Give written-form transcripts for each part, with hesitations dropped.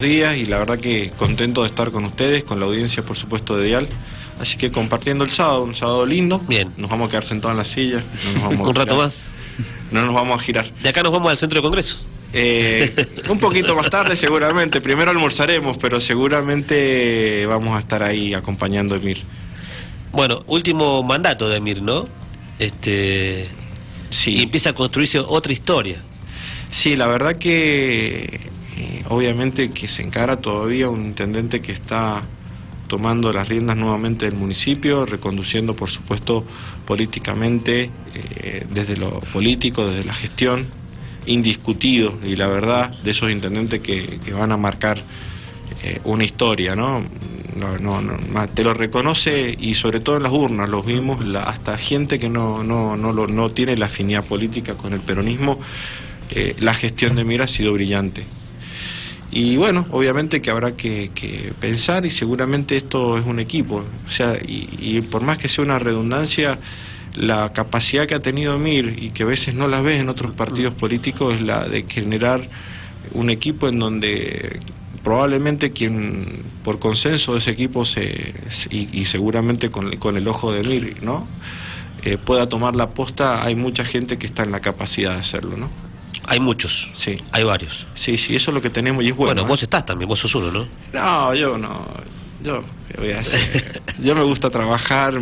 Días y la verdad que contento de estar con ustedes, con la audiencia por supuesto de Dial, así que compartiendo el sábado, un sábado lindo. Bien. Nos vamos a quedar sentados en las sillas, no nos vamos a Un rato girar. más. No nos vamos a girar. De acá nos vamos al centro de congreso. Un poquito más tarde seguramente, primero almorzaremos, pero seguramente vamos a estar ahí acompañando a Emir. Bueno, último mandato de Emir, ¿no? Sí. Y empieza a construirse otra historia. Sí, la verdad que obviamente que se encara todavía un intendente que está tomando las riendas nuevamente del municipio, reconduciendo por supuesto políticamente, desde lo político, desde la gestión, indiscutido, y la verdad de esos intendentes que van a marcar una historia, ¿no? Te lo reconoce, y sobre todo en las urnas los vimos, hasta gente que no tiene la afinidad política con el peronismo. La gestión de Emir ha sido brillante. Y bueno, obviamente que habrá que pensar, y seguramente esto es un equipo. O sea, y por más que sea una redundancia, la capacidad que ha tenido Emir, y que a veces no la ves en otros partidos políticos, es la de generar un equipo en donde probablemente quien por consenso de ese equipo y seguramente con el ojo de Emir, ¿no? Pueda tomar la posta. Hay mucha gente que está en la capacidad de hacerlo, ¿no? Hay muchos. Sí. Hay varios. Sí, eso es lo que tenemos, y es bueno. Bueno, vos estás también, vos sos uno, ¿no? No, yo no. Yo, ¿qué voy a hacer? Yo me gusta trabajar,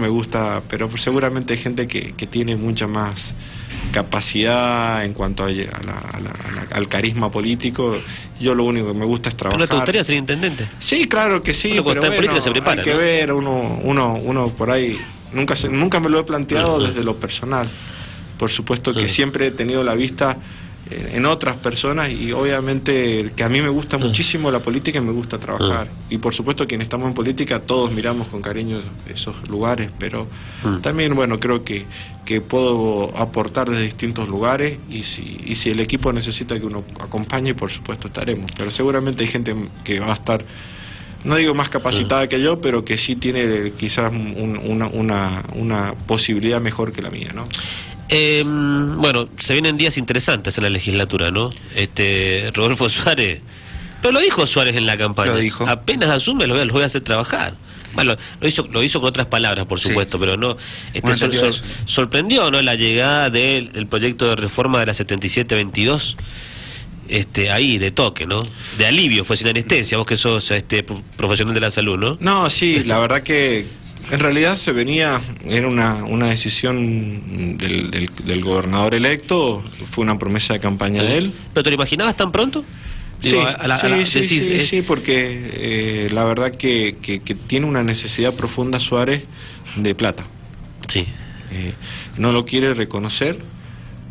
pero seguramente hay gente que tiene mucha más capacidad en cuanto al carisma político. Yo lo único que me gusta es trabajar. ¿No te gustaría ser intendente? Sí, claro que sí, Bueno, cuando pero está en política se prepara, hay que ¿no? ver, uno por ahí, nunca me lo he planteado desde lo personal. Por supuesto que siempre he tenido la vista en otras personas, y obviamente que a mí me gusta muchísimo la política y me gusta trabajar. Y por supuesto quienes estamos en política todos miramos con cariño esos lugares, pero también, bueno, creo que puedo aportar desde distintos lugares, y si el equipo necesita que uno acompañe, por supuesto estaremos. Pero seguramente hay gente que va a estar, no digo más capacitada que yo, pero que sí tiene quizás una posibilidad mejor que la mía, ¿no? Bueno, se vienen días interesantes en la legislatura, ¿no? Rodolfo Suárez, pero lo dijo Suárez en la campaña. Lo dijo. Apenas asume, los voy a hacer trabajar. Bueno, lo hizo con otras palabras, por supuesto, pero no. Sorprendió, ¿no? La llegada del proyecto de reforma de la 7722. Ahí, de toque, ¿no? De alivio, fue sin anestesia, vos que sos profesional de la salud, ¿no? No, sí, la verdad que en realidad era una decisión del gobernador electo, fue una promesa de campaña de él. ¿Pero te lo imaginabas tan pronto? Digo, sí, porque la verdad que tiene una necesidad profunda Suárez de plata. Sí. No lo quiere reconocer,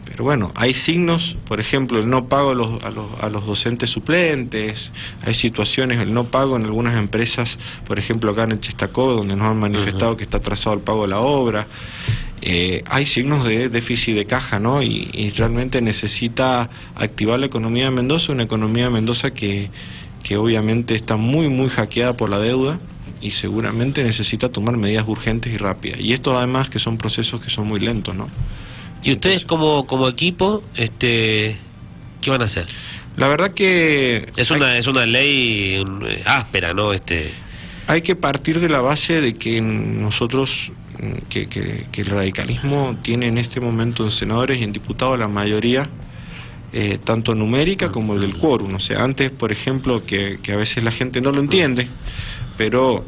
pero bueno, hay signos, por ejemplo, el no pago a los docentes suplentes, hay situaciones, el no pago en algunas empresas, por ejemplo acá en el Chestacó, donde nos han manifestado que está atrasado el pago de la obra. Hay signos de déficit de caja, ¿no? Y realmente necesita activar la economía de Mendoza, una economía de Mendoza que obviamente está muy, muy hackeada por la deuda, y seguramente necesita tomar medidas urgentes y rápidas. Y esto además que son procesos que son muy lentos, ¿no? ¿Y ustedes como equipo, qué van a hacer? La verdad que es una ley áspera, ¿no? Hay que partir de la base de que nosotros, que el radicalismo tiene en este momento en senadores y en diputados la mayoría, tanto numérica como el del quórum. O sea, antes, por ejemplo, que a veces la gente no lo entiende, pero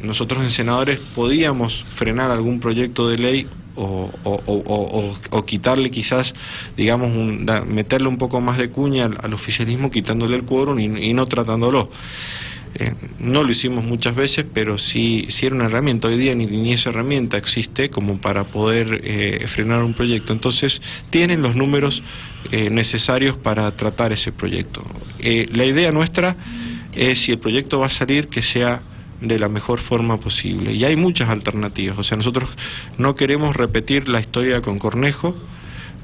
nosotros en senadores podíamos frenar algún proyecto de ley o quitarle quizás, digamos, meterle un poco más de cuña al oficialismo, quitándole el quórum y no tratándolo. No lo hicimos muchas veces, pero sí era una herramienta. Hoy día ni esa herramienta existe como para poder frenar un proyecto. Entonces tienen los números necesarios para tratar ese proyecto. La idea nuestra es, si el proyecto va a salir, que sea de la mejor forma posible, y hay muchas alternativas. O sea, nosotros no queremos repetir la historia con Cornejo.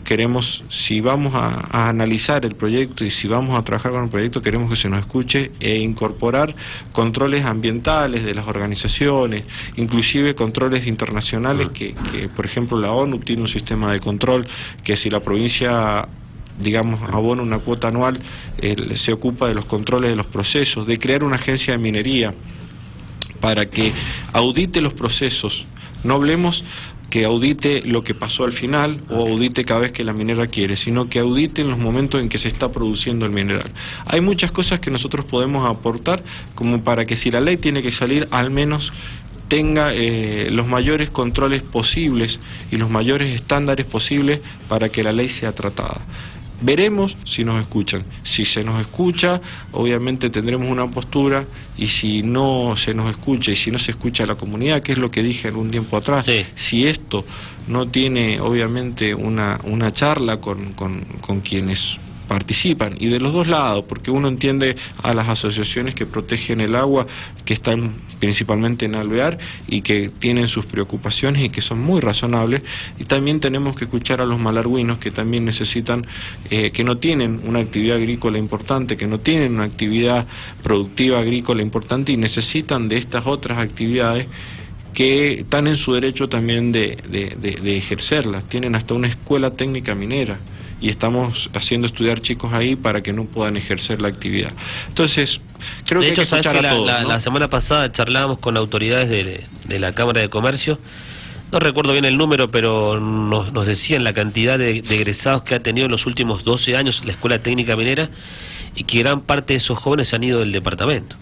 Queremos, si vamos a analizar el proyecto y si vamos a trabajar con el proyecto, queremos que se nos escuche e incorporar controles ambientales de las organizaciones, inclusive controles internacionales que por ejemplo la ONU tiene un sistema de control, que si la provincia digamos, abona una cuota anual, se ocupa de los controles de los procesos, de crear una agencia de minería para que audite los procesos. No hablemos que audite lo que pasó al final o audite cada vez que la minera quiere, sino que audite en los momentos en que se está produciendo el mineral. Hay muchas cosas que nosotros podemos aportar como para que si la ley tiene que salir, al menos tenga los mayores controles posibles y los mayores estándares posibles para que la ley sea tratada. Veremos si nos escuchan. Si se nos escucha, obviamente tendremos una postura, y si no se nos escucha y si no se escucha a la comunidad, que es lo que dije algún tiempo atrás, sí. Si esto no tiene obviamente una charla con quienes participan, y de los dos lados, porque uno entiende a las asociaciones que protegen el agua, que están principalmente en Alvear y que tienen sus preocupaciones y que son muy razonables, y también tenemos que escuchar a los malargüinos que también necesitan, que no tienen una actividad agrícola importante, que no tienen una actividad productiva agrícola importante y necesitan de estas otras actividades que están en su derecho también de ejercerlas. Tienen hasta una escuela técnica minera y estamos haciendo estudiar chicos ahí para que no puedan ejercer la actividad. Entonces, creo que hay que escuchar a todos, ¿no? La semana pasada charlábamos con autoridades de la Cámara de Comercio, no recuerdo bien el número, pero nos decían la cantidad de egresados que ha tenido en los últimos 12 años la Escuela Técnica Minera, y que gran parte de esos jóvenes se han ido del departamento.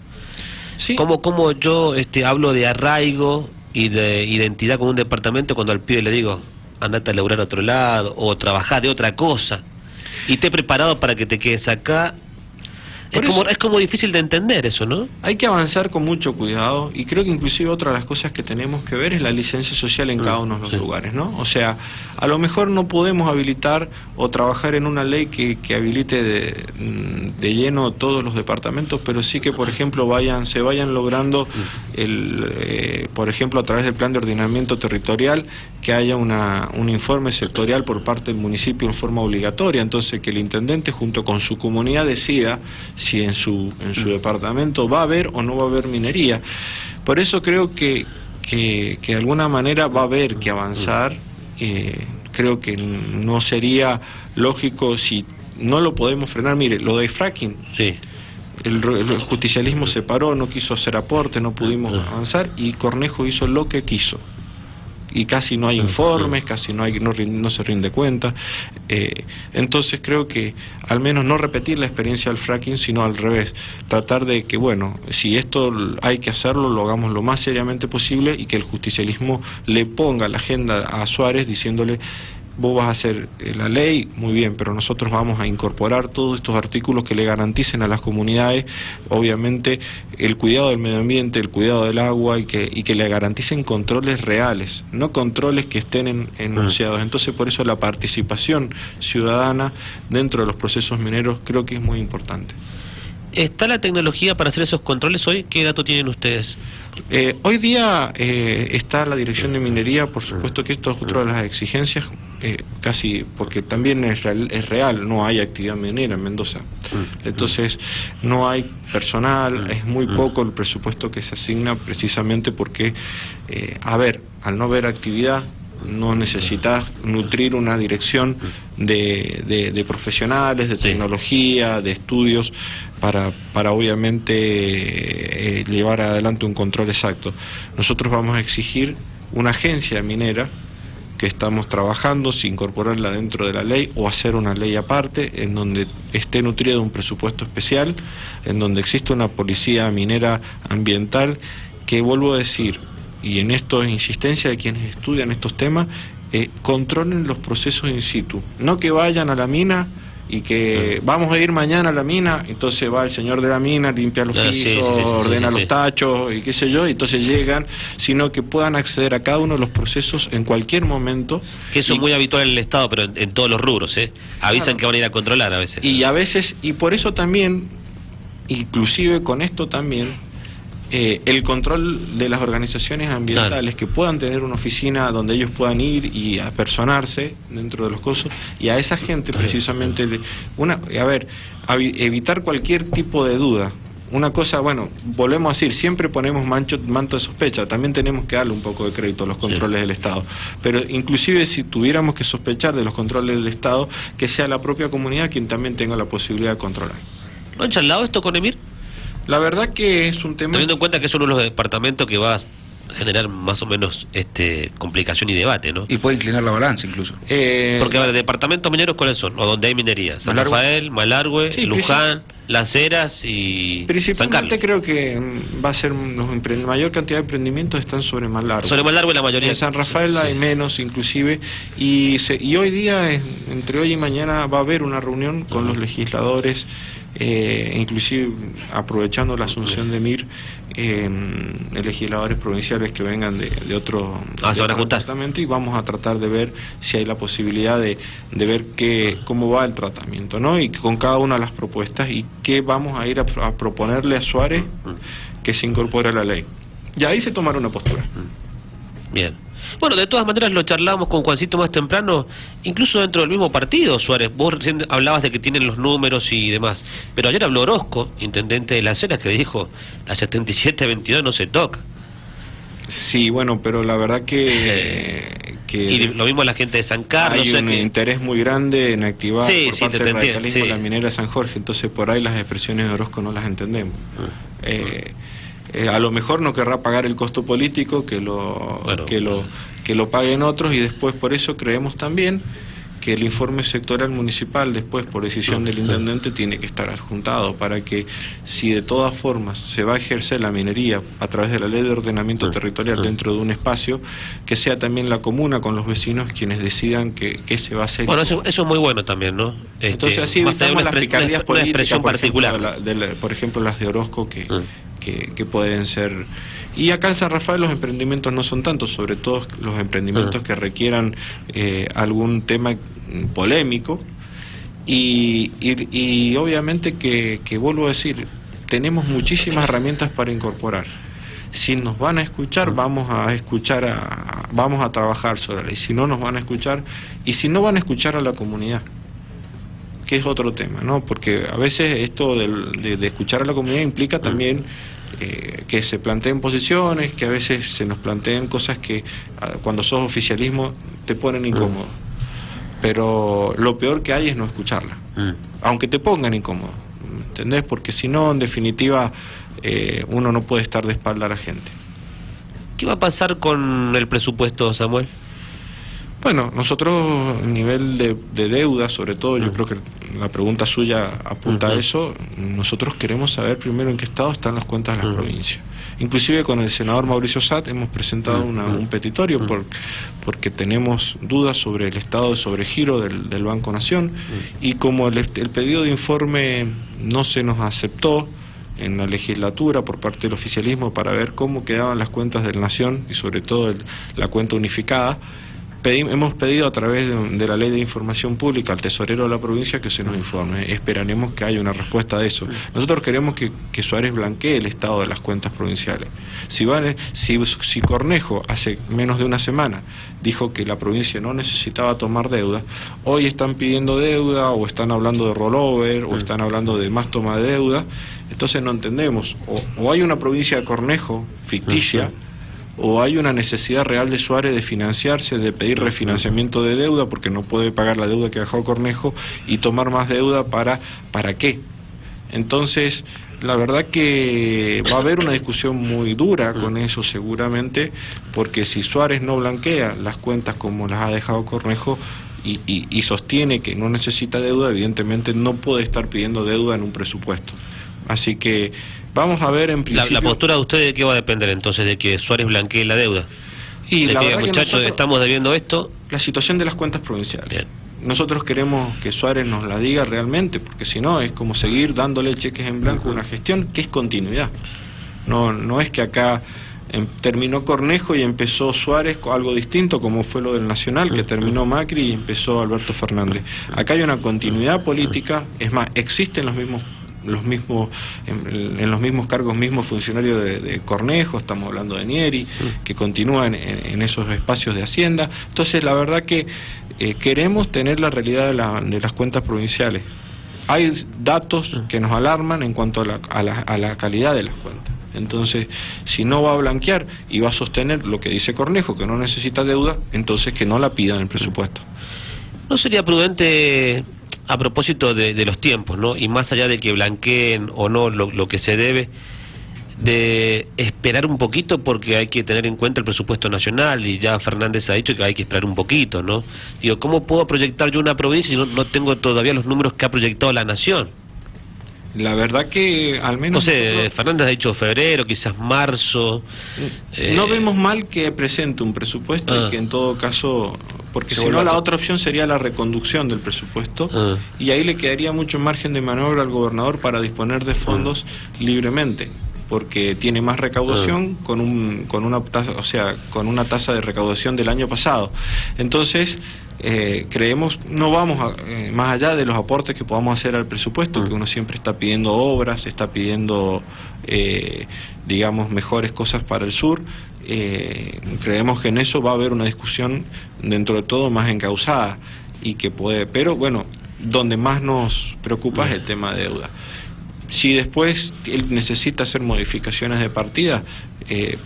¿Sí? ¿Cómo yo hablo de arraigo y de identidad con un departamento cuando al pibe le digo, andate a laburar a otro lado, o trabajar de otra cosa, y te he preparado para que te quedes acá? Es como difícil de entender eso, ¿no? Hay que avanzar con mucho cuidado, y creo que inclusive otra de las cosas que tenemos que ver es la licencia social en cada uno de los lugares, ¿no? O sea, a lo mejor no podemos habilitar o trabajar en una ley que habilite de lleno todos los departamentos, pero sí que, por ejemplo, se vayan logrando, por ejemplo, a través del plan de ordenamiento territorial, que haya un informe sectorial por parte del municipio en forma obligatoria, entonces que el intendente junto con su comunidad decida si en su departamento va a haber o no va a haber minería. Por eso creo que de alguna manera va a haber que avanzar. Creo que no sería lógico si no lo podemos frenar. Mire, lo de fracking, sí. El justicialismo se paró, no quiso hacer aporte, no pudimos avanzar, y Cornejo hizo lo que quiso. Y casi no hay informes, casi no se rinde cuenta. Entonces creo que al menos no repetir la experiencia del fracking, sino al revés, tratar de que, bueno, si esto hay que hacerlo, lo hagamos lo más seriamente posible, y que el justicialismo le ponga la agenda a Suárez diciéndole: vos vas a hacer la ley, muy bien, pero nosotros vamos a incorporar todos estos artículos que le garanticen a las comunidades, obviamente, el cuidado del medio ambiente, el cuidado del agua, y que le garanticen controles reales, no controles que estén enunciados. Entonces, por eso la participación ciudadana dentro de los procesos mineros creo que es muy importante. ¿Está la tecnología para hacer esos controles hoy? ¿Qué datos tienen ustedes? Hoy día está la Dirección de Minería, por supuesto que esto es otra de las exigencias, casi porque también es real, no hay actividad minera en Mendoza. Entonces no hay personal, es muy poco el presupuesto que se asigna, precisamente porque, al no haber actividad, no necesitas nutrir una dirección de profesionales, de tecnología, de estudios, para obviamente llevar adelante un control exacto. Nosotros vamos a exigir una agencia minera, que estamos trabajando, si incorporarla dentro de la ley o hacer una ley aparte, en donde esté nutrida de un presupuesto especial, en donde existe una policía minera ambiental, que, vuelvo a decir, y en esto es insistencia de quienes estudian estos temas, controlen los procesos in situ, no que vayan a la mina y que vamos a ir mañana a la mina, entonces va el señor de la mina, limpia los pisos, ordena los tachos y qué sé yo, y entonces llegan, sino que puedan acceder a cada uno de los procesos en cualquier momento. Que eso es muy habitual en el Estado, pero en todos los rubros, avisan que van a ir a controlar a veces. Y por eso también, inclusive con esto también, el control de las organizaciones ambientales, que puedan tener una oficina donde ellos puedan ir y apersonarse dentro de los cosas, y a esa gente precisamente evitar cualquier tipo de duda. una cosa, bueno, volvemos a decir, siempre ponemos manto de sospecha, también tenemos que darle un poco de crédito a los controles del Estado, pero inclusive si tuviéramos que sospechar de los controles del Estado, que sea la propia comunidad quien también tenga la posibilidad de controlar. ¿No han charlado esto con Emir? La verdad que es un tema... Teniendo en cuenta que es uno de los departamentos que va a generar más o menos complicación y debate, ¿no? Y puede inclinar la balanza incluso. Porque, a ver, ¿departamentos mineros cuáles son? ¿O donde hay minería? San Rafael, Malargüe, sí, Luján, Las Heras y San Carlos. Creo que va a ser la mayor cantidad de emprendimientos están sobre Malargüe. Sobre Malargüe la mayoría. En San Rafael hay menos inclusive, y hoy día, entre hoy y mañana, va a haber una reunión con los legisladores, inclusive aprovechando la asunción de Emir, legisladores provinciales que vengan de otro se van a juntar, y vamos a tratar de ver si hay la posibilidad de ver cómo va el tratamiento, ¿no? Y con cada una de las propuestas y qué vamos a ir a proponerle a Suárez que se incorpore a la ley. Y ahí se tomará una postura. Bien. Bueno, de todas maneras lo charlábamos con Juancito más temprano, incluso dentro del mismo partido, Suárez. Vos recién hablabas de que tienen los números y demás, pero ayer habló Orozco, intendente de Las Heras, que dijo, la 77-22 no se toca. Sí, bueno, pero la verdad que y lo mismo la gente de San Carlos. Hay un interés muy grande en activar por parte del radicalismo la minera de San Jorge, entonces por ahí las expresiones de Orozco no las entendemos. A lo mejor no querrá pagar el costo político, que lo paguen otros, y después por eso creemos también que el informe sectorial municipal después por decisión del intendente tiene que estar adjuntado para que si de todas formas se va a ejercer la minería a través de la ley de ordenamiento territorial dentro de un espacio, que sea también la comuna con los vecinos quienes decidan qué se va a hacer. Bueno, eso es muy bueno también, ¿no? Entonces así evitamos las picardías políticas, particular. Por ejemplo las de Orozco que pueden ser. Y acá en San Rafael los emprendimientos no son tantos, sobre todo los emprendimientos que requieran algún tema polémico y obviamente que vuelvo a decir, tenemos muchísimas herramientas para incorporar. Si nos van a escuchar, vamos a trabajar sobre la ley. Si no nos van a escuchar, y si no van a escuchar a la comunidad, que es otro tema, ¿no? Porque a veces esto de escuchar a la comunidad implica también que se planteen posiciones, que a veces se nos planteen cosas que cuando sos oficialismo te ponen incómodo. Pero lo peor que hay es no escucharla, aunque te pongan incómodo, ¿entendés? Porque si no, en definitiva, uno no puede estar de espalda a la gente. ¿Qué va a pasar con el presupuesto, Samuel? Bueno, nosotros, a nivel de deuda, sobre todo, yo creo que la pregunta suya apunta a eso. Nosotros queremos saber primero en qué estado están las cuentas de las provincias. Inclusive con el senador Mauricio Satt hemos presentado un petitorio porque tenemos dudas sobre el estado de sobregiro del Banco Nación, y como el pedido de informe no se nos aceptó en la legislatura por parte del oficialismo para ver cómo quedaban las cuentas del Nación y sobre todo la cuenta unificada, hemos pedido a través de la Ley de Información Pública al tesorero de la provincia que se nos informe. Esperaremos que haya una respuesta de eso. Nosotros queremos que Suárez blanquee el estado de las cuentas provinciales. Si Cornejo hace menos de una semana dijo que la provincia no necesitaba tomar deuda, hoy están pidiendo deuda o están hablando de rollover o están hablando de más toma de deuda, entonces no entendemos. O hay una provincia de Cornejo ficticia, o hay una necesidad real de Suárez de financiarse, de pedir refinanciamiento de deuda porque no puede pagar la deuda que ha dejado Cornejo y tomar más deuda ¿para qué? Entonces, la verdad que va a haber una discusión muy dura con eso seguramente, porque si Suárez no blanquea las cuentas como las ha dejado Cornejo y sostiene que no necesita deuda, evidentemente no puede estar pidiendo deuda en un presupuesto. Así que vamos a ver en principio... La postura de ustedes, ¿de qué va a depender entonces? ¿De que Suárez blanquee la deuda? Y de la que, verdad muchachos, estamos debiendo esto. La situación de las cuentas provinciales. Bien. Nosotros queremos que Suárez nos la diga realmente, porque si no es como seguir dándole cheques en blanco a una gestión que es continuidad. No es que acá terminó Cornejo y empezó Suárez con algo distinto, como fue lo del Nacional, que terminó Macri y empezó Alberto Fernández. Acá hay una continuidad política, es más, existen en los mismos cargos mismos funcionarios de Cornejo, estamos hablando de Nieri, que continúan en esos espacios de Hacienda. Entonces la verdad que queremos tener la realidad de las cuentas provinciales. hay datos que nos alarman en cuanto a la calidad de las cuentas. Entonces, si no va a blanquear y va a sostener lo que dice Cornejo, que no necesita deuda, entonces que no la pida en el presupuesto. ¿No sería prudente, a propósito de los tiempos, ¿no? Y más allá de que blanqueen o no lo que se debe, de esperar un poquito, porque hay que tener en cuenta el presupuesto nacional, y ya Fernández ha dicho que hay que esperar un poquito, ¿no? Digo, ¿cómo puedo proyectar yo una provincia si no tengo todavía los números que ha proyectado la Nación? La verdad que al menos... No sé, Fernández ha dicho febrero, quizás marzo. No vemos mal que presente un presupuesto y que en todo caso... Porque si no, la otra opción sería la reconducción del presupuesto y ahí le quedaría mucho margen de maniobra al gobernador para disponer de fondos libremente, porque tiene más recaudación con una tasa de recaudación del año pasado. Entonces, creemos, no vamos más allá de los aportes que podamos hacer al presupuesto, que uno siempre está pidiendo obras, está pidiendo, digamos, mejores cosas para el sur. Creemos que en eso va a haber una discusión dentro de todo más encauzada y que puede, pero bueno, donde más nos preocupa es el tema de deuda. Si después él necesita hacer modificaciones de partida,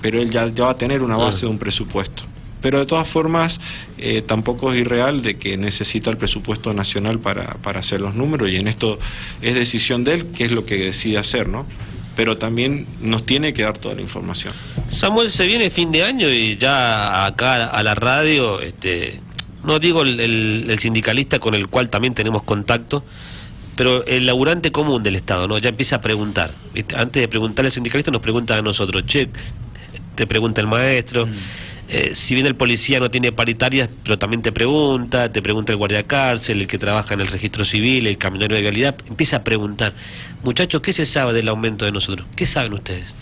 pero él ya va a tener una base de un presupuesto. Pero de todas formas, tampoco es irreal de que necesita el presupuesto nacional para hacer los números, y en esto es decisión de él qué es lo que decide hacer, ¿no? Pero también nos tiene que dar toda la información. Samuel, se viene fin de año y ya acá a la radio, no digo el sindicalista con el cual también tenemos contacto, pero el laburante común del Estado, ¿no? Ya empieza a preguntar. Antes de preguntarle al sindicalista nos preguntan a nosotros, che, te pregunta el maestro, si bien el policía no tiene paritarias, pero también te pregunta el guardia cárcel, el que trabaja en el registro civil, el camionero de vialidad, empieza a preguntar, muchachos, ¿qué se sabe del aumento de nosotros? ¿Qué saben ustedes?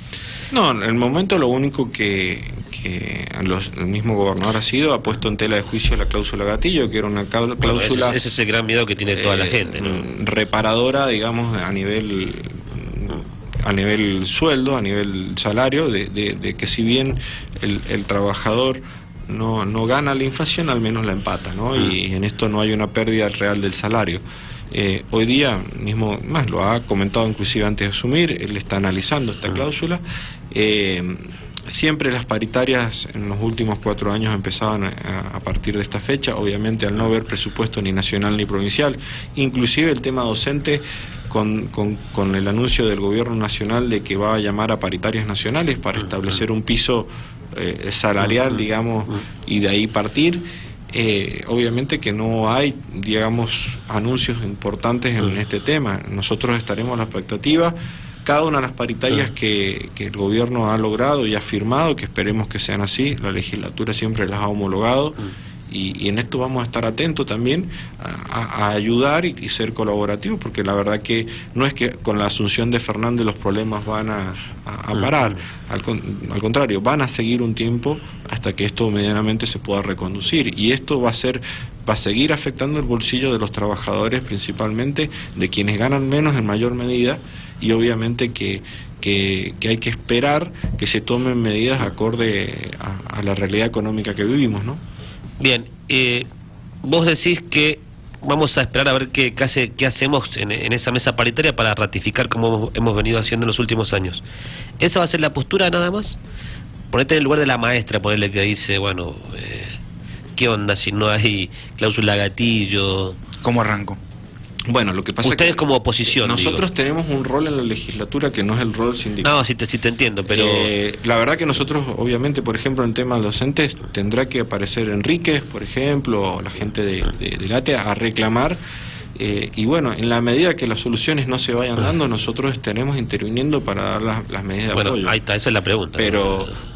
No, en el momento lo único que el mismo gobernador ha puesto en tela de juicio la cláusula gatillo, que era una cláusula... Bueno, ese es el gran miedo que tiene toda la gente, ¿no? Reparadora, digamos, a nivel sueldo, a nivel salario, de que si bien el trabajador no gana la inflación, al menos la empata, ¿no? Y en esto no hay una pérdida real del salario. Hoy día mismo, más lo ha comentado inclusive antes de asumir, él está analizando esta cláusula. Siempre las paritarias en los últimos 4 años empezaban a partir de esta fecha, obviamente al no haber presupuesto ni nacional ni provincial, inclusive el tema docente con el anuncio del gobierno nacional de que va a llamar a paritarias nacionales para establecer un piso salarial, digamos, y de ahí partir. Obviamente que no hay, digamos, anuncios importantes en este tema. Nosotros estaremos a la expectativa. Cada una de las paritarias que el gobierno ha logrado y ha firmado, que esperemos que sean así, la legislatura siempre las ha homologado, y en esto vamos a estar atentos también a ayudar y ser colaborativos, porque la verdad que no es que con la asunción de Fernández los problemas van a parar, al contrario, van a seguir un tiempo hasta que esto medianamente se pueda reconducir, y esto va a seguir afectando el bolsillo de los trabajadores, principalmente de quienes ganan menos en mayor medida, y obviamente que hay que esperar que se tomen medidas acorde a la realidad económica que vivimos, ¿no? Bien, vos decís que vamos a esperar a ver qué hacemos en esa mesa paritaria para ratificar como hemos venido haciendo en los últimos años. ¿Esa va a ser la postura nada más? Ponete en el lugar de la maestra, ponerle que dice, bueno, ¿qué onda si no hay cláusula gatillo? ¿Cómo arranco? Bueno, lo que pasa ustedes es que como oposición, nosotros tenemos un rol en la legislatura que no es el rol sindical. No, sí te entiendo, pero... la verdad que nosotros, obviamente, por ejemplo, en temas docentes, tendrá que aparecer Enríquez, por ejemplo, o la gente del ATE a reclamar, y bueno, en la medida que las soluciones no se vayan dando, nosotros estaremos interviniendo para dar las medidas de apoyo. Bueno, ahí está, esa es la pregunta.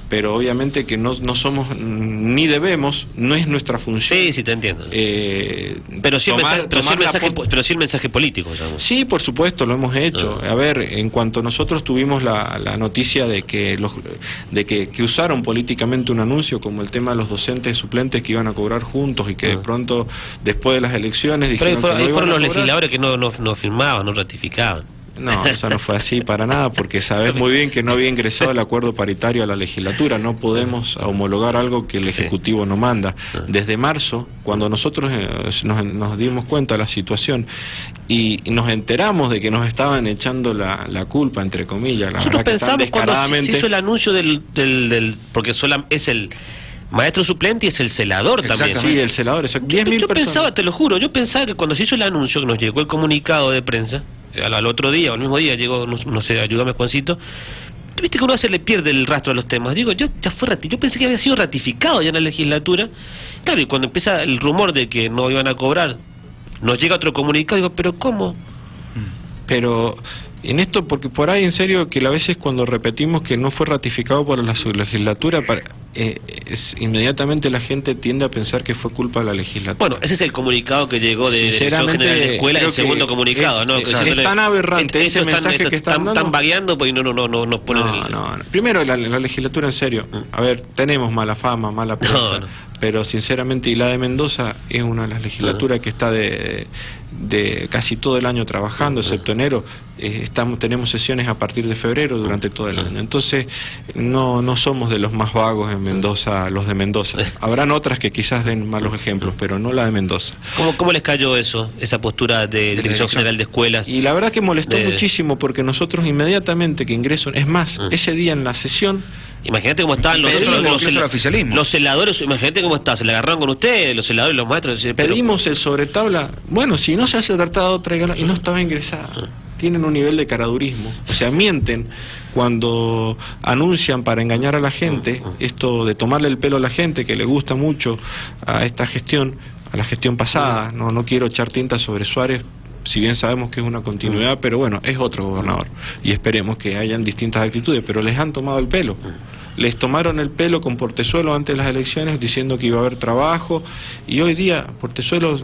Pero obviamente que no somos, ni debemos, no es nuestra función. Sí, te entiendo. Pero sí el mensaje político, digamos. Sí, por supuesto, lo hemos hecho. A ver, en cuanto nosotros tuvimos la noticia de que usaron políticamente un anuncio como el tema de los docentes suplentes que iban a cobrar juntos y que de pronto, después de las elecciones, dijeron pero ahí que no fueron iban a los cobrar. legisladores que no firmaban, no ratificaban. No, eso no fue así para nada, porque sabés muy bien que no había ingresado el acuerdo paritario a la legislatura. No podemos homologar algo que el Ejecutivo no manda. Desde marzo, cuando nosotros nos dimos cuenta de la situación y nos enteramos de que nos estaban echando la culpa, entre comillas, la nosotros verdad pensamos que tan cuando se hizo el anuncio porque es el maestro suplente y es el celador también. Sí, el celador, exacto. 10.000 yo personas. pensaba, te lo juro, yo pensaba que cuando se hizo el anuncio, que nos llegó el comunicado de prensa, al otro día o al mismo día llegó, no sé, ayúdame Juancito, viste que uno se le pierde el rastro de los temas. Digo, yo pensé que había sido ratificado ya en la legislatura. Claro, y cuando empieza el rumor de que no iban a cobrar, nos llega otro comunicado, digo, ¿pero cómo? Pero en esto, porque por ahí en serio que a veces cuando repetimos que no fue ratificado por la legislatura, inmediatamente la gente tiende a pensar que fue culpa de la legislatura. Bueno, ese es el comunicado que llegó de Dirección General de Escuela, el segundo comunicado, ¿no? Es tan aberrante ese mensaje que están dando. Están vagueando, pues no ponen no. Primero la legislatura, en serio, a ver, tenemos mala fama, mala prensa, pero sinceramente, y la de Mendoza es una de las legislaturas que está de casi todo el año trabajando, excepto enero. Tenemos sesiones a partir de febrero durante todo el año. Entonces no somos de los más vagos en Mendoza, los de Mendoza. Habrán otras que quizás den malos ejemplos, pero no la de Mendoza. ¿Cómo les cayó esa postura de Dirección General de Escuelas? Y la verdad que molestó muchísimo, porque nosotros inmediatamente que ingreso, es más, ese día en la sesión, imagínate cómo estaban los celadores, imagínate cómo está, se le agarraron con ustedes, los celadores, los maestros. Pedimos el sobretabla, bueno, si no se hace tratado, tráigalo, y no estaba ingresada. Tienen un nivel de caradurismo, o sea, mienten cuando anuncian para engañar a la gente, esto de tomarle el pelo a la gente, que le gusta mucho a esta gestión, a la gestión pasada. No quiero echar tinta sobre Suárez, si bien sabemos que es una continuidad, pero bueno, es otro gobernador, y esperemos que hayan distintas actitudes, pero les han tomado el pelo. Les tomaron el pelo con Portezuelo antes de las elecciones diciendo que iba a haber trabajo, y hoy día Portezuelo,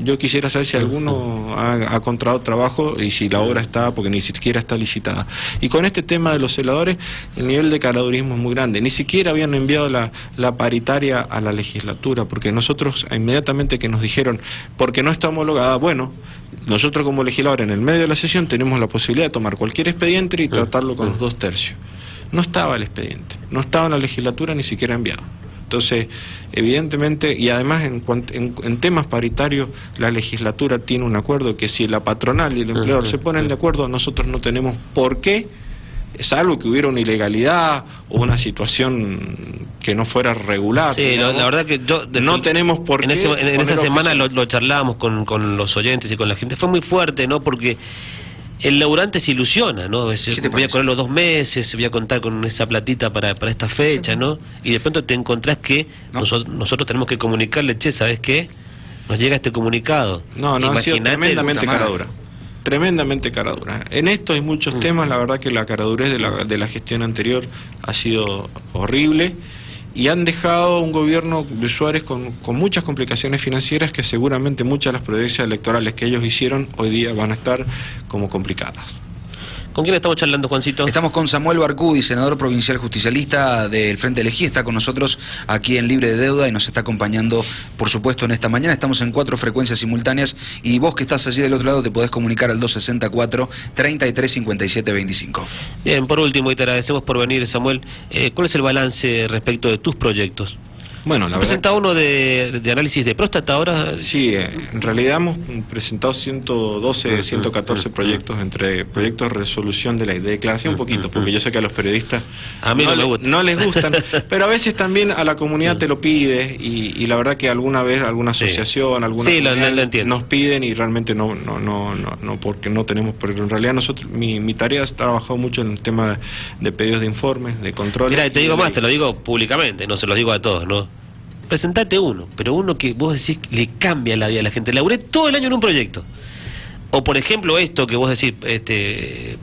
yo quisiera saber si alguno ha contratado trabajo y si la obra está, porque ni siquiera está licitada. Y con este tema de los celadores, el nivel de caradurismo es muy grande. Ni siquiera habían enviado la paritaria a la legislatura, porque nosotros inmediatamente que nos dijeron, porque no está homologada, bueno, nosotros como legisladores en el medio de la sesión tenemos la posibilidad de tomar cualquier expediente y tratarlo con los 2/3. No estaba el expediente, no estaba en la legislatura ni siquiera enviado. Entonces, evidentemente, y además en temas paritarios, la legislatura tiene un acuerdo que si la patronal y el empleador se ponen de acuerdo, nosotros no tenemos por qué, salvo que hubiera una ilegalidad o una situación que no fuera regular. Sí, la verdad que no tenemos por qué. En esa semana lo charlábamos con los oyentes y con la gente. Fue muy fuerte, ¿no? Porque el laburante se ilusiona, ¿no? Voy a correr los 2 meses, voy a contar con esa platita para esta fecha, ¿no? Y de pronto te encontrás que nosotros tenemos que comunicarle, che, ¿sabes qué? Nos llega este comunicado. No, ha sido tremendamente caradura. Tremendamente caradura. En esto hay muchos temas, la verdad que la caradurez de la gestión anterior ha sido horrible, y han dejado un gobierno de Suárez con muchas complicaciones financieras que seguramente muchas de las proyecciones electorales que ellos hicieron hoy día van a estar como complicadas. ¿Con quién estamos charlando, Juancito? Estamos con Samuel Barcudi, senador provincial justicialista del Frente Elegí. Está con nosotros aquí en Libre de Deuda y nos está acompañando, por supuesto, en esta mañana. Estamos en 4 frecuencias simultáneas y vos que estás allí del otro lado te podés comunicar al 264-3357-25. Bien, por último, y te agradecemos por venir, Samuel. ¿Cuál es el balance respecto de tus proyectos? Bueno, la presentado uno de análisis de próstata ahora. Sí, en realidad hemos presentado 112, 114 proyectos, entre proyectos de resolución de declaración, un poquito, porque yo sé que a los periodistas a mí no les gustan, pero a veces también a la comunidad te lo pide, y la verdad que alguna vez alguna asociación, alguna comunidad nos piden, y realmente no porque no tenemos, pero en realidad mi tarea ha trabajado mucho en el tema de pedidos de informes, de control. Mira, te digo más, te lo digo públicamente, no se los digo a todos, ¿no? Presentate uno, pero uno que vos decís le cambia la vida a la gente. Laburé todo el año en un proyecto. O por ejemplo esto que vos decís,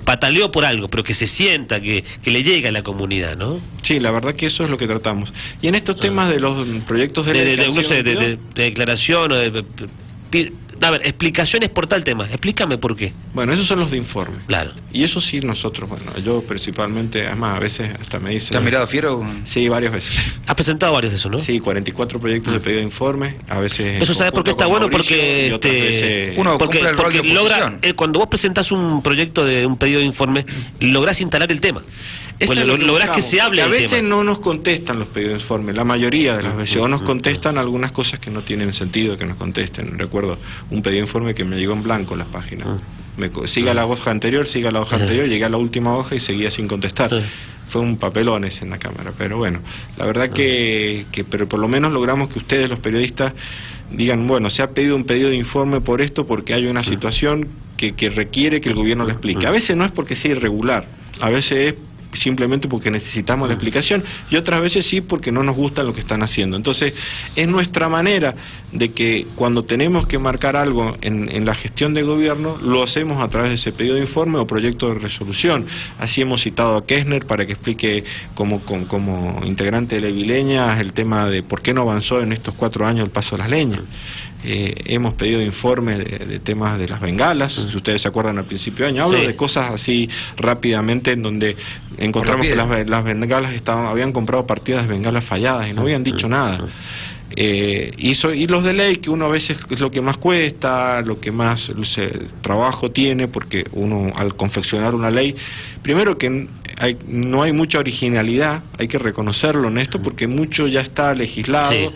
pataleó por algo, pero que se sienta, que le llega a la comunidad, ¿no? Sí, la verdad que eso es lo que tratamos. Y en estos temas de los proyectos de declaración o A ver, explicaciones por tal tema. Explícame por qué. Bueno, esos son los de informe. Claro. Y eso sí nosotros, bueno, yo principalmente, además a veces hasta me dicen... ¿Te has mirado Fiero? Sí, varias veces. Has presentado varios de esos, ¿no? Sí, 44 proyectos de pedido de informe, a veces... Eso sabes por qué está bueno, porque uno compra el rol de logra, cuando vos presentás un proyecto de un pedido de informe, lográs instalar el tema. Bueno, lográs que se hable. A del veces tema. no nos contestan los pedidos de informe, la mayoría de las veces, o nos contestan algunas cosas que no tienen sentido que nos contesten. Recuerdo un pedido de informe que me llegó en blanco las páginas. Siga la hoja anterior, llegué a la última hoja y seguía sin contestar. Fue un papelón ese en la cámara, pero bueno, la verdad pero por lo menos logramos que ustedes, los periodistas, digan, bueno, se ha pedido un pedido de informe por esto, porque hay una situación que requiere que el gobierno lo explique. A veces no es porque sea irregular, a veces es simplemente porque necesitamos la explicación, y otras veces sí porque no nos gusta lo que están haciendo. Entonces es nuestra manera de que cuando tenemos que marcar algo en la gestión de gobierno, lo hacemos a través de ese pedido de informe o proyecto de resolución. Así hemos citado a Kessner para que explique como integrante de la Levileña el tema de por qué no avanzó en estos 4 años el paso a las leñas. Hemos pedido informes de temas de las bengalas, si ustedes se acuerdan al principio de año, hablo de cosas así rápidamente, en donde encontramos que las bengalas habían comprado partidas de bengalas falladas y no habían dicho nada. Y los de ley, que uno a veces es lo que más cuesta, lo que más trabajo tiene, porque uno al confeccionar una ley, primero que no hay mucha originalidad, hay que reconocerlo en esto, porque mucho ya está legislado. Sí.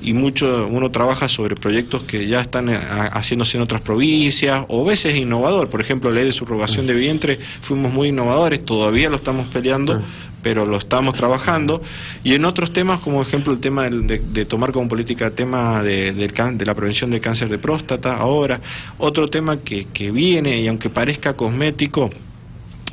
Y uno trabaja sobre proyectos que ya están haciéndose en otras provincias, o a veces innovador. Por ejemplo, ley de subrogación de vientre, fuimos muy innovadores, todavía lo estamos peleando, pero lo estamos trabajando. Y en otros temas, como ejemplo el tema de tomar como política el tema de la prevención del cáncer de próstata, ahora, otro tema que viene, y aunque parezca cosmético,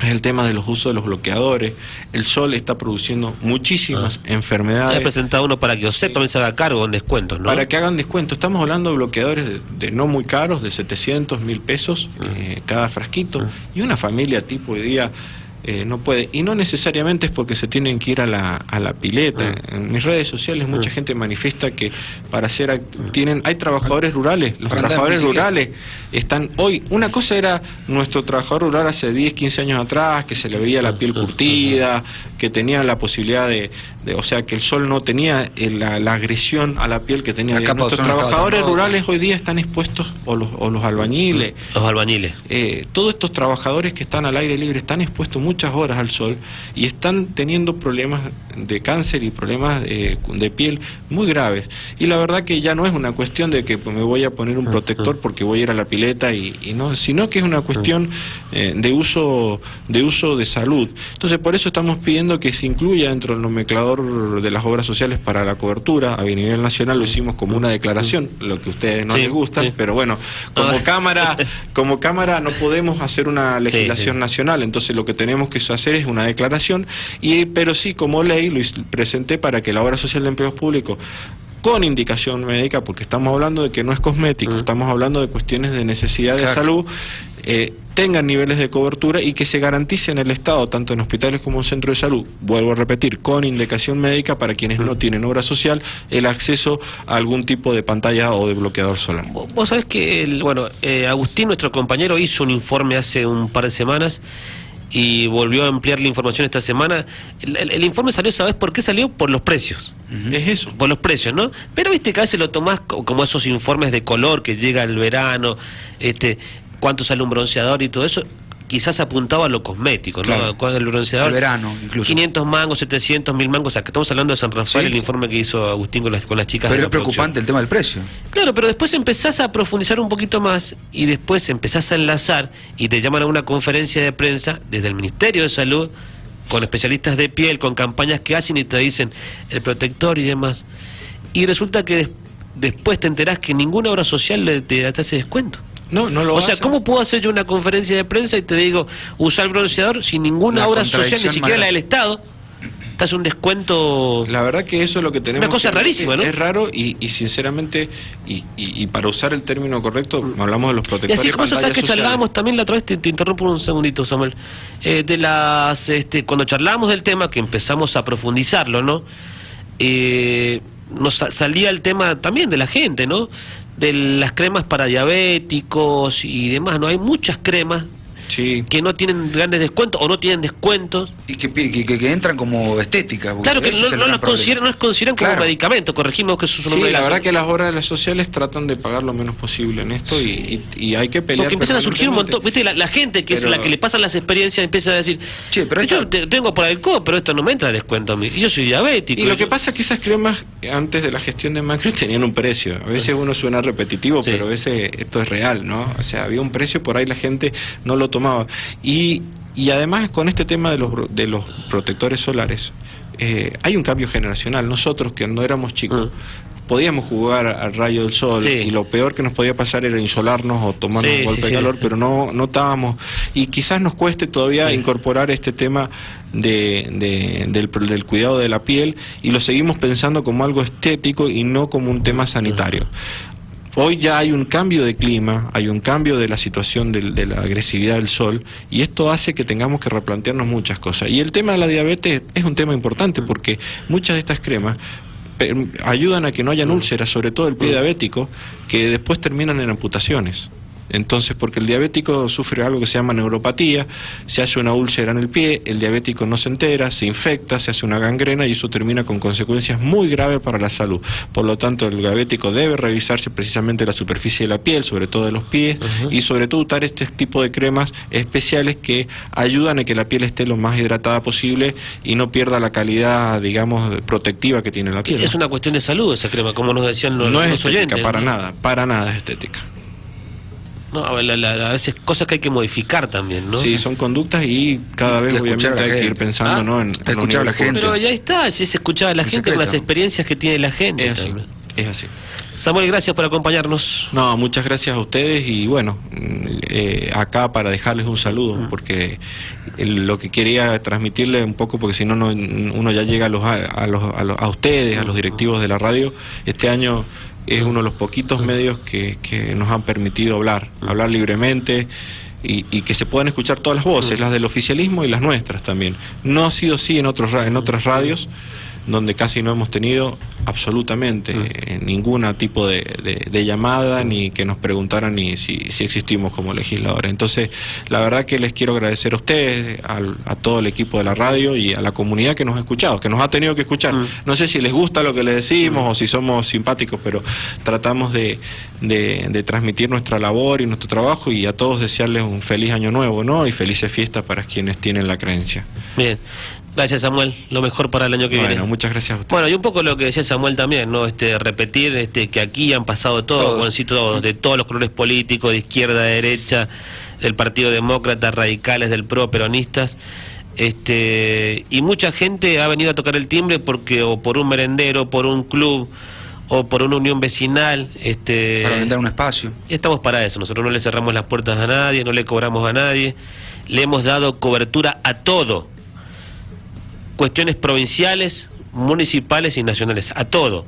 es el tema de los usos de los bloqueadores. El sol está produciendo muchísimas enfermedades. He presentado uno para que OSEP también se haga cargo en descuentos, ¿no? Para que hagan descuentos. Estamos hablando de bloqueadores de no muy caros, de 700, 1000 pesos cada frasquito. Y una familia tipo de día no puede. Y no necesariamente es porque se tienen que ir a la pileta. En mis redes sociales mucha gente manifiesta que para hacer... hay trabajadores rurales. Los trabajadores rurales están hoy... Una cosa era nuestro trabajador rural hace 10, 15 años atrás, que se le veía la piel curtida, que tenía la posibilidad o sea, que el sol no tenía la agresión a la piel que tenía. Nuestros trabajadores rurales hoy día están expuestos, o los albañiles. Los albañiles. Todos estos trabajadores que están al aire libre están expuestos muchas horas al sol y están teniendo problemas de cáncer y problemas de piel muy graves. Y la verdad que ya no es una cuestión de que me voy a poner un protector porque voy a ir a la pileta y no, sino que es una cuestión de uso de salud. Entonces por eso estamos pidiendo que se incluya dentro del nomenclador de las obras sociales para la cobertura. A nivel nacional lo hicimos como una declaración, lo que a ustedes no les gustan, pero bueno, como cámara no podemos hacer una legislación nacional, entonces lo que tenemos que hacer es una declaración, pero sí, como ley lo presenté para que la obra social de empleos públicos con indicación médica, porque estamos hablando de que no es cosmético, estamos hablando de cuestiones de necesidad de salud, tengan niveles de cobertura y que se garantice en el Estado, tanto en hospitales como en centros de salud, vuelvo a repetir, con indicación médica para quienes no tienen obra social, el acceso a algún tipo de pantalla o de bloqueador solar. Vos sabés que, Agustín, nuestro compañero, hizo un informe hace un par de semanas y volvió a ampliar la información esta semana. El informe salió, ¿sabés por qué salió? Por los precios. Es eso. Por los precios, ¿no? Pero viste que a veces lo tomás como esos informes de color que llega el verano, cuánto sale un bronceador y todo eso, quizás apuntaba a lo cosmético, ¿no? Claro. El bronceador, el verano, incluso. 500 mangos, 700, 1000 mangos, o sea, que estamos hablando de San Rafael, el informe que hizo Agustín con las chicas. Pero es preocupante el tema del precio. Claro, pero después empezás a profundizar un poquito más y después empezás a enlazar y te llaman a una conferencia de prensa desde el Ministerio de Salud, con especialistas de piel, con campañas que hacen y te dicen el protector y demás. Y resulta que después te enterás que ninguna obra social te hace descuento. No lo hacen. ¿Cómo puedo hacer yo una conferencia de prensa y te digo usar bronceador sin ninguna obra social, ni siquiera la del Estado? Te hace un descuento. La verdad que eso es lo que tenemos. Una cosa rarísima, ¿no? Es raro y sinceramente, y para usar el término correcto, hablamos de los protectores. Y así como eso, sabes que charlábamos también la otra vez, te interrumpo un segundito, Samuel, cuando charlábamos del tema, que empezamos a profundizarlo, ¿no? Nos salía el tema también de la gente, ¿no? de las cremas para diabéticos y demás, ¿no? Hay muchas cremas que no tienen grandes descuentos o no tienen descuentos. Y que entran como estética. Claro, que no las consideran como medicamento. Corregimos que eso es un Sí, la verdad que las obras de las sociales tratan de pagar lo menos posible en esto y hay que pelear. Porque empiezan a surgir un montón, ¿viste? La gente que es la que le pasan las experiencias empieza a decir, pero yo tengo por alcohol, pero esto no me entra descuento a mí. Y yo soy diabético. Y lo que pasa es que esas cremas antes de la gestión de Macri tenían un precio. A veces uno suena repetitivo, pero a veces esto es real, ¿no? O sea, había un precio, por ahí la gente no lo tomaba. Y además con este tema de los protectores solares, hay un cambio generacional. Nosotros que no éramos chicos, podíamos jugar al rayo del sol y lo peor que nos podía pasar era insolarnos o tomarnos un golpe de calor, pero no estábamos, y quizás nos cueste todavía incorporar este tema del cuidado de la piel, y lo seguimos pensando como algo estético y no como un tema sanitario. Hoy ya hay un cambio de clima, hay un cambio de la situación de la agresividad del sol, y esto hace que tengamos que replantearnos muchas cosas. Y el tema de la diabetes es un tema importante porque muchas de estas cremas ayudan a que no hayan úlceras, sobre todo el pie diabético, que después terminan en amputaciones. Entonces, porque el diabético sufre algo que se llama neuropatía, se hace una úlcera en el pie, el diabético no se entera, se infecta, se hace una gangrena y eso termina con consecuencias muy graves para la salud. Por lo tanto, el diabético debe revisarse precisamente la superficie de la piel, sobre todo de los pies, y sobre todo usar este tipo de cremas especiales que ayudan a que la piel esté lo más hidratada posible y no pierda la calidad, digamos, protectiva que tiene la piel. Es una cuestión de salud esa crema, como nos decían los oyentes. No es estética, para nada es estética. No, a veces cosas que hay que modificar también, ¿no? Sí, son conductas y cada vez obviamente hay que ir pensando, ¿no? En escuchar a la gente. Pero ya está, si es escuchar a la gente con las experiencias que tiene la gente. Es así. Samuel, gracias por acompañarnos. No, muchas gracias a ustedes y bueno, acá para dejarles un saludo, porque lo que quería transmitirles un poco, porque si no, uno ya llega a ustedes, a los directivos de la radio. Este año es uno de los poquitos medios que nos han permitido hablar libremente y que se puedan escuchar todas las voces, las del oficialismo y las nuestras también. No ha sido así en otras radios, donde casi no hemos tenido absolutamente ningún tipo de llamada, ni que nos preguntaran ni si existimos como legisladores. Entonces, la verdad que les quiero agradecer a ustedes, a todo el equipo de la radio y a la comunidad que nos ha escuchado, que nos ha tenido que escuchar. No sé si les gusta lo que les decimos o si somos simpáticos, pero tratamos de transmitir nuestra labor y nuestro trabajo, y a todos desearles un feliz año nuevo, ¿no? Y felices fiestas para quienes tienen la creencia. Bien. Gracias, Samuel, lo mejor para el año que viene. Bueno, muchas gracias a usted. Bueno, y un poco lo que decía Samuel también, ¿no? Repetir que aquí han pasado todos, de todos los colores políticos, de izquierda a derecha, del Partido Demócrata, radicales, del PRO, peronistas, y mucha gente ha venido a tocar el timbre o por un merendero, por un club o por una unión vecinal. Para brindar un espacio. Estamos para eso, nosotros no le cerramos las puertas a nadie, no le cobramos a nadie, le hemos dado cobertura a todo. Cuestiones provinciales, municipales y nacionales, a todo.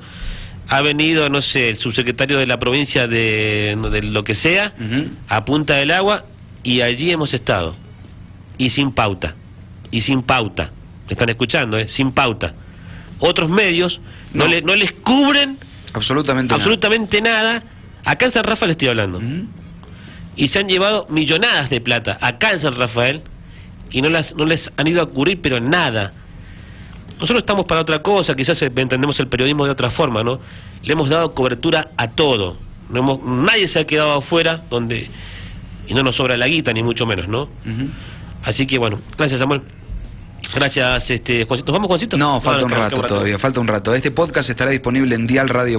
Ha venido, no sé, el subsecretario de la provincia de lo que sea, a Punta del Agua, y allí hemos estado. Y sin pauta. ¿Me están escuchando? Sin pauta. Otros medios no les cubren absolutamente nada. Acá en San Rafael estoy hablando. Y se han llevado millonadas de plata acá en San Rafael y no les han ido a cubrir, pero nada. Nosotros estamos para otra cosa, quizás entendemos el periodismo de otra forma, ¿no? Le hemos dado cobertura a todo. Nadie se ha quedado afuera y no nos sobra la guita, ni mucho menos, ¿no? Así que bueno, gracias, Samuel. Gracias, Juancito. ¿Nos vamos, Juancito? No, falta un rato todavía, falta un rato. Este podcast estará disponible en dialradio.com.